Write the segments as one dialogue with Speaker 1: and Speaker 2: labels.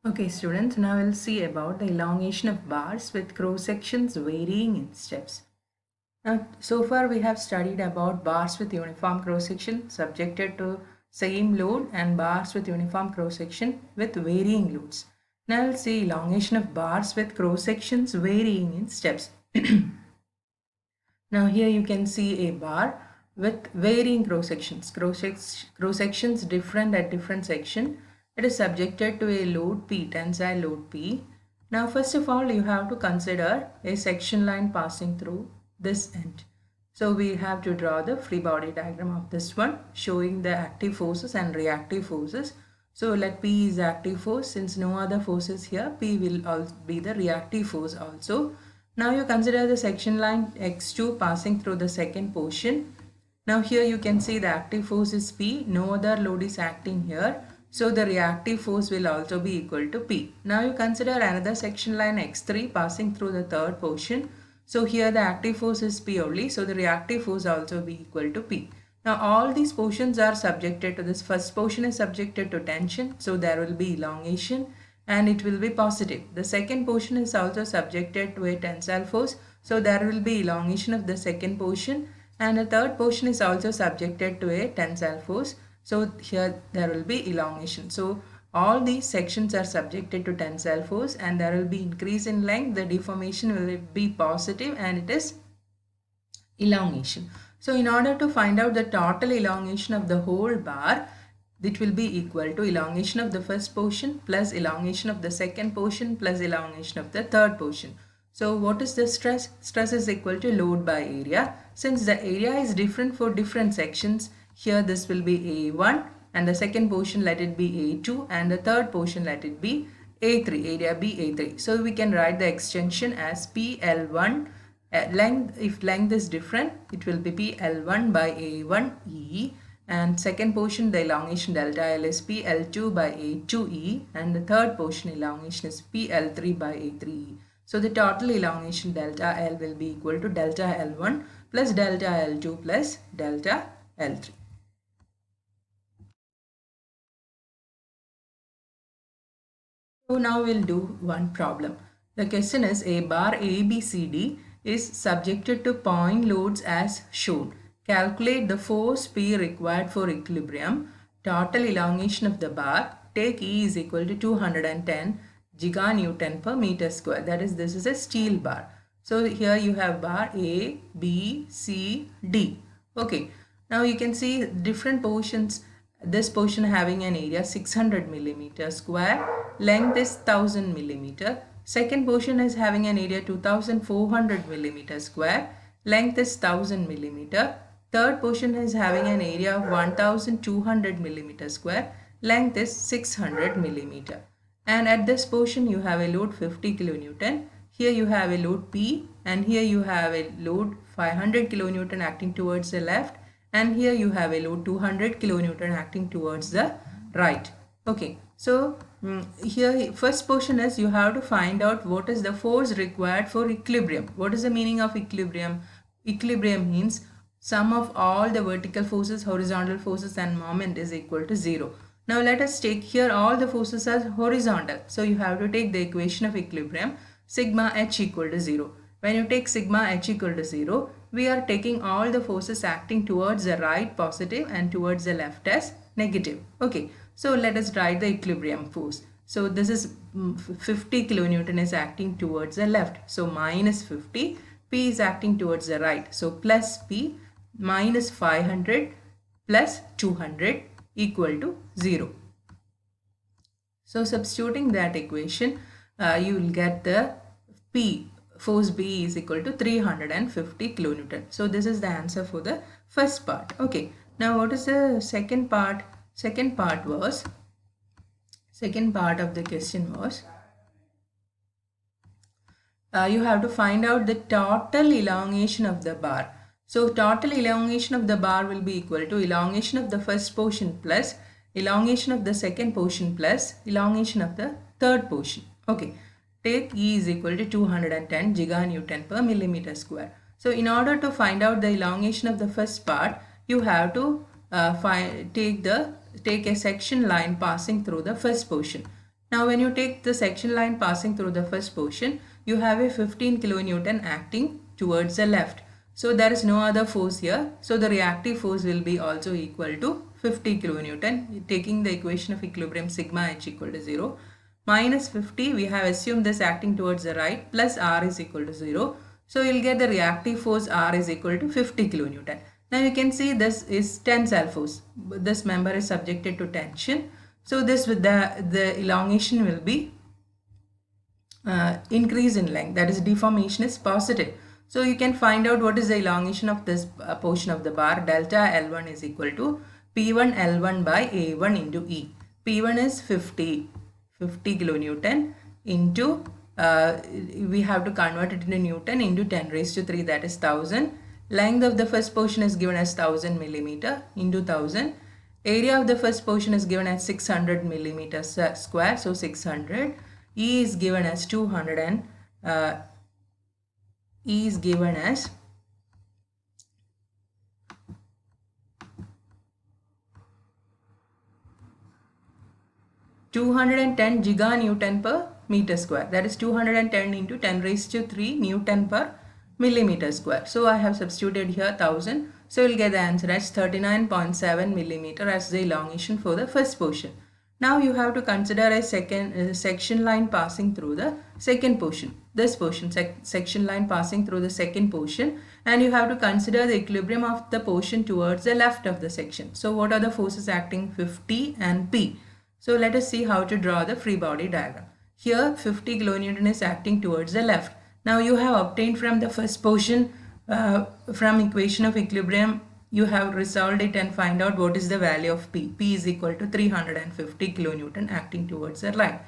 Speaker 1: Okay students, now we'll see about the elongation of bars with cross sections varying in steps. Now so far we have studied about bars with uniform cross section subjected to same load and bars with uniform cross section with varying loads. Now we'll see elongation of bars with cross sections varying in steps. Now here you can see a bar with varying cross sections. Cross sections different at different section. It is subjected to a load P, tensile load P. Now first of all you have to consider a section line passing through this end. So we have to draw the free body diagram of this one showing the active forces and reactive forces. So let P is active force, since no other forces here, P will also be the reactive force also. Now you consider the section line X2 passing through the second portion. Now here you can see the active force is P, no other load is acting here. So the reactive force will also be equal to P. Now you consider another section line X3 passing through the third portion. So here the active force is P only, so the reactive force also be equal to P. Now all these portions are subjected to this. First portion is subjected to tension, so there will be elongation and it will be positive. The second portion is also subjected to a tensile force, so there will be elongation of the second portion, and the third portion is also subjected to a tensile force, so here there will be elongation. So all these sections are subjected to tensile force and there will be increase in length, the deformation will be positive and it is elongation. So in order to find out the total elongation of the whole bar, it will be equal to elongation of the first portion plus elongation of the second portion plus elongation of the third portion. So what is the stress? Stress is equal to load by area. Since the area is different for different sections, here this will be A1 and the second portion let it be A2 and the third portion let it be A3, area B A3. So we can write the extension as PL1. If length is different, it will be PL1 by A1E, and second portion the elongation delta L is PL2 by A2E, and the third portion elongation is PL3 by A3E. So the total elongation delta L will be equal to delta L1 plus delta L2 plus delta L3. So now we'll do one problem. The question is a bar ABCD is subjected to point loads as shown. Calculate the force P required for equilibrium. Total elongation of the bar. Take E is equal to 210 giganewton per meter square. That is, this is a steel bar. So here you have bar A, B, C, D. Okay. Now you can see different portions. This portion having an area 600 millimeter square, length is 1000 millimeter. Second portion is having an area 2400 millimeter square, length is 1000 millimeter. Third portion is having an area of 1200 millimeter square, length is 600 millimeter. And at this portion you have a load 50 kilonewton. Here you have a load P and here you have a load 500 kilonewton acting towards the left, and here you have a load 200 kilonewton acting towards the right. Okay, so here first portion is you have to find out what is the force required for equilibrium. What is the meaning of equilibrium? Equilibrium means sum of all the vertical forces, horizontal forces and moment is equal to 0. Now let us take here all the forces as horizontal. So you have to take the equation of equilibrium sigma h equal to 0. When you take sigma h equal to 0, we are taking all the forces acting towards the right positive and towards the left as negative. Okay, so let us write the equilibrium force. So this is 50 kilonewton is acting towards the left. So minus 50, P is acting towards the right. So plus P minus 500 plus 200 equal to 0. So substituting that equation, you will get the P, force B is equal to 350 kilonewton. So this is the answer for the first part. Okay. Now what is the second part? Second part of the question was you have to find out the total elongation of the bar. So total elongation of the bar will be equal to elongation of the first portion plus elongation of the second portion plus elongation of the third portion. Okay. Take E is equal to 210 giganewton per millimeter square. So in order to find out the elongation of the first part, you have to take a section line passing through the first portion. Now when you take the section line passing through the first portion, you have a 15 kilonewton acting towards the left. So there is no other force here. So the reactive force will be also equal to 50 kilonewton. Taking the equation of equilibrium sigma h equal to 0. Minus 50, we have assumed this acting towards the right, plus R is equal to 0. So you'll get the reactive force R is equal to 50 kilonewton. Now you can see this is tensile force. This member is subjected to tension. So this with the elongation will be increase in length, that is deformation is positive. So you can find out what is the elongation of this portion of the bar. Delta L1 is equal to P1 L1 by A1 into E. P1 is 50 kilonewton into we have to convert it into Newton into 10 raised to 3, that is 1000. Length of the first portion is given as 1000 millimeter into 1000. Area of the first portion is given as 600 millimeters square, so 600. E is given as 200 and E is given as 210 giganewton per meter square, that is 210 into 10 raised to 3 Newton per millimeter square. So I have substituted here 1000. So you'll get the answer as 39.7 millimeter as the elongation for the first portion. Now you have to consider a second section line passing through the second portion. This portion, section line passing through the second portion, and you have to consider the equilibrium of the portion towards the left of the section. So what are the forces acting? 50 and P. So let us see how to draw the free body diagram. Here 50 kilonewton is acting towards the left. Now you have obtained from the first portion from equation of equilibrium, you have resolved it and find out what is the value of P. P is equal to 350 kilonewton acting towards the right.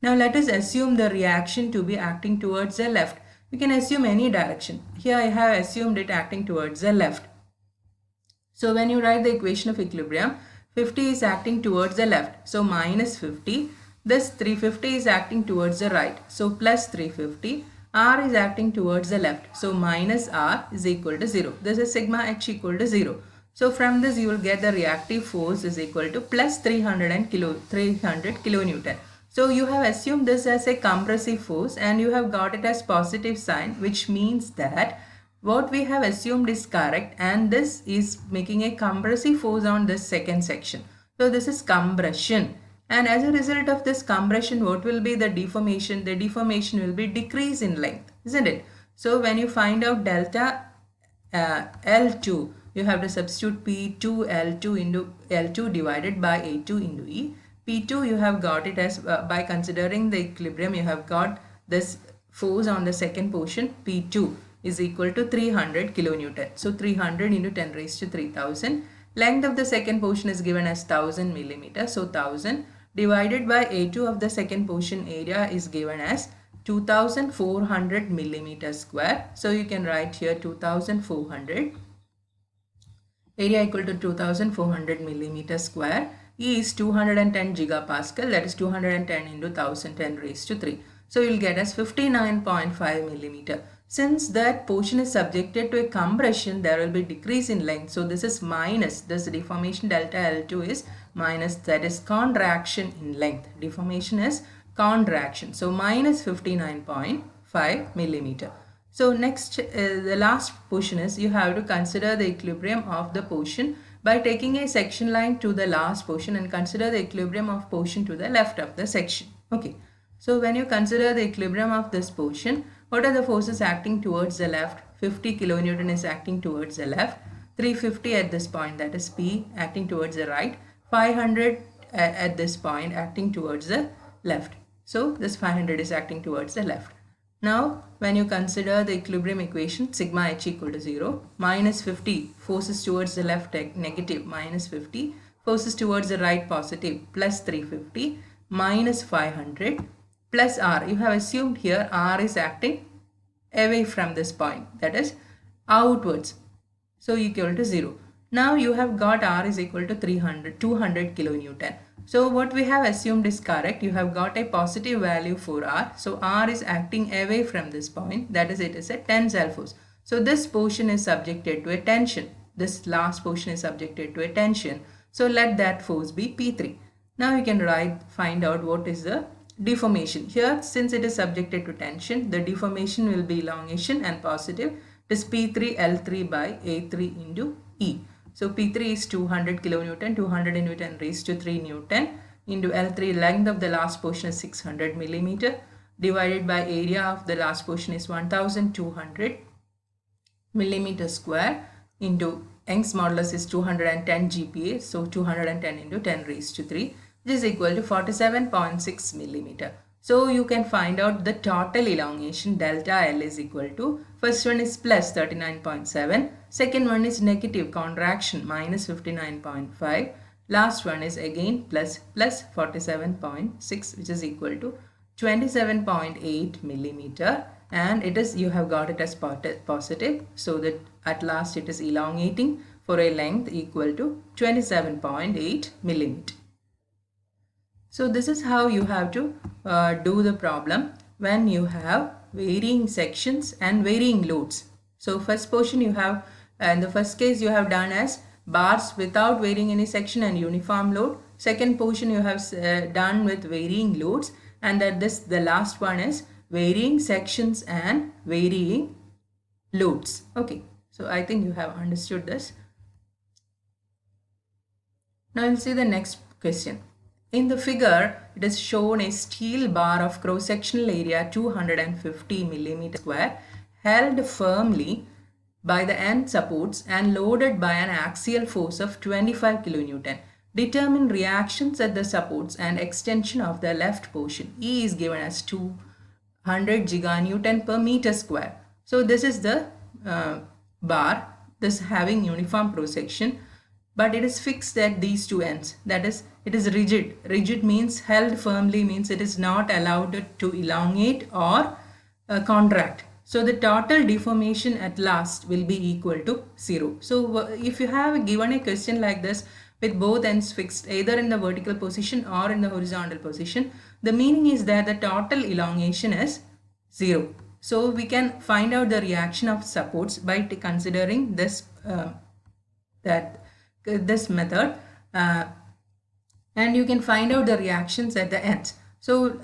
Speaker 1: Now let us assume the reaction to be acting towards the left. We can assume any direction. Here I have assumed it acting towards the left. So when you write the equation of equilibrium, 50 is acting towards the left. So minus 50. This 350 is acting towards the right. So plus 350. R is acting towards the left. So minus R is equal to 0. This is sigma h equal to 0. So from this you will get the reactive force is equal to plus 300 kilonewton. So you have assumed this as a compressive force and you have got it as positive sign, which means that what we have assumed is correct and this is making a compressive force on this second section. So this is compression. And as a result of this compression, what will be the deformation? The deformation will be decrease in length, isn't it? So when you find out delta L2, you have to substitute P2 L2 into L2 divided by A2 into E. P2 you have got it as by considering the equilibrium, you have got this force on the second portion. P2 is equal to 300 kilonewton. So 300 into 10 raised to 3000. Length of the second portion is given as 1000 millimeters. So 1000 divided by A2 of the second portion area is given as 2400 millimeters square. So you can write here 2400. Area equal to 2400 millimeters square. E is 210 gigapascal, that is 210 into 1010 raised to 3. So you will get as 59.5 millimeter. Since that portion is subjected to a compression, there will be decrease in length. So this is minus, this deformation delta L2 is minus, that is contraction in length. Deformation is contraction. So minus 59.5 millimeter. So next, the last portion is you have to consider the equilibrium of the portion by taking a section line to the last portion and consider the equilibrium of portion to the left of the section. Okay. So when you consider the equilibrium of this portion, what are the forces acting towards the left? 50 kilonewton is acting towards the left. 350 at this point, that is P, acting towards the right. 500 at this point acting towards the left. So this 500 is acting towards the left. Now when you consider the equilibrium equation, sigma h equal to 0, minus 50 forces towards the left negative minus 50, forces towards the right positive plus 350, minus 500 plus R. You have assumed here R is acting away from this point, that is outwards. So equal to 0. Now you have got R is equal to 200 kilonewton. So what we have assumed is correct. You have got a positive value for R. So R is acting away from this point, that is it is a tensile force. So this portion is subjected to a tension. This last portion is subjected to a tension. So let that force be P3. Now you can find out what is the deformation. Here, since it is subjected to tension, the deformation will be elongation and positive. It is P3L3 by A3 into E. So P3 is 200 kilonewton, 200 Newton raised to 3 Newton into L3. Length of the last portion is 600 millimeter divided by area of the last portion is 1200 millimeter square into Young's modulus is 210 GPa. So 210 into 10 raised to 3, which is equal to 47.6 millimeter. So you can find out the total elongation delta L is equal to, first one is plus 39.7, second one is negative contraction minus 59.5, last one is again plus 47.6, which is equal to 27.8 millimeter, and it is, you have got it as positive, so that at last it is elongating for a length equal to 27.8 millimeter. So this is how you have to do the problem when you have varying sections and varying loads. So first portion you have, in the first case you have done as bars without varying any section and uniform load. Second portion you have done with varying loads, and that the last one is varying sections and varying loads. Okay, so I think you have understood this. Now we'll see the next question. In the figure, it is shown a steel bar of cross-sectional area 250 millimeter square held firmly by the end supports and loaded by an axial force of 25 kilonewton. Determine reactions at the supports and extension of the left portion. E is given as 200 giganewton per meter square. So this is the bar, this having uniform cross section, but it is fixed at these two ends. That is, it is rigid. Rigid means held firmly, means it is not allowed to elongate or contract. So the total deformation at last will be equal to 0. So if you have given a question like this with both ends fixed either in the vertical position or in the horizontal position, the meaning is that the total elongation is 0. So we can find out the reaction of supports by considering this this method, and you can find out the reactions at the ends. So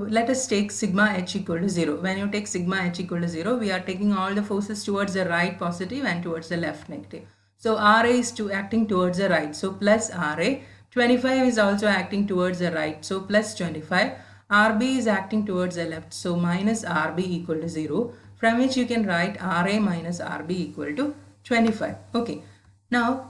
Speaker 1: let us take sigma h equal to 0. When you take sigma h equal to 0, we are taking all the forces towards the right positive and towards the left negative. So Ra is acting towards the right, so plus Ra. 25 is also acting towards the right, so plus 25. Rb is acting towards the left, so minus Rb equal to 0, from which you can write Ra minus Rb equal to 25. Okay, now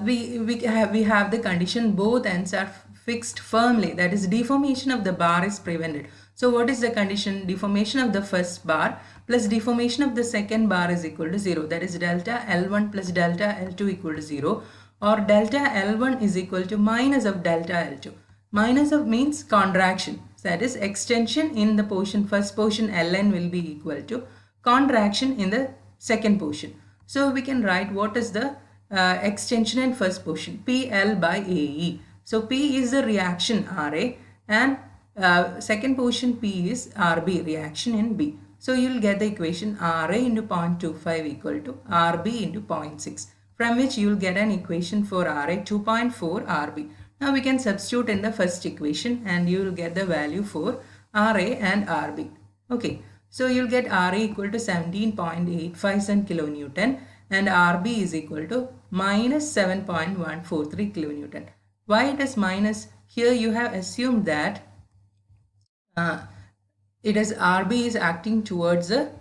Speaker 1: we have the condition both ends are fixed firmly, that is deformation of the bar is prevented. So what is the condition? Deformation of the first bar plus deformation of the second bar is equal to 0. That is delta L1 plus delta L2 equal to 0, or delta L1 is equal to minus of delta L2. Minus of means contraction, that is extension in the portion, first portion Ln will be equal to contraction in the second portion. So we can write what is the extension in first portion, PL by AE. So P is the reaction Ra, and second portion P is Rb, reaction in B. So you will get the equation Ra into 0.25 equal to Rb into 0.6, from which you will get an equation for Ra 2.4 Rb. Now we can substitute in the first equation and you will get the value for Ra and Rb. Okay, so you will get Ra equal to 17.85 kilonewton and Rb is equal to minus 7.143 kilonewton. Why it is minus? Here you have assumed that it is Rb is acting towards the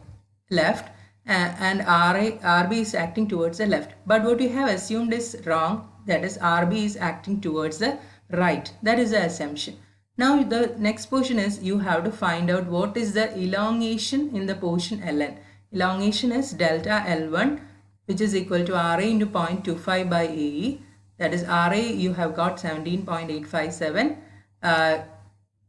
Speaker 1: left and Rb is acting towards the left. But what you have assumed is wrong. That is Rb is acting towards the right. That is the assumption. Now the next portion is you have to find out what is the elongation in the portion Ln. Elongation is delta L1, which is equal to Ra into 0.25 by AE. That is Ra you have got 17.857.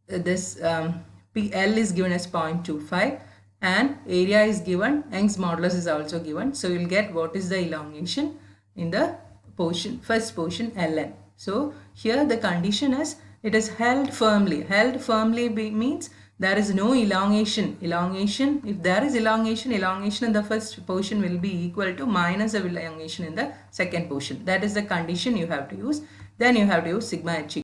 Speaker 1: This PL is given as 0.25 and area is given, Young's modulus is also given. So you will get what is the elongation in the portion, first portion Ln. So here the condition is it is held firmly. Held firmly means there is no elongation. Elongation, if there is elongation in the first portion will be equal to minus of elongation in the second portion. That is the condition you have to use. Then you have to use sigma h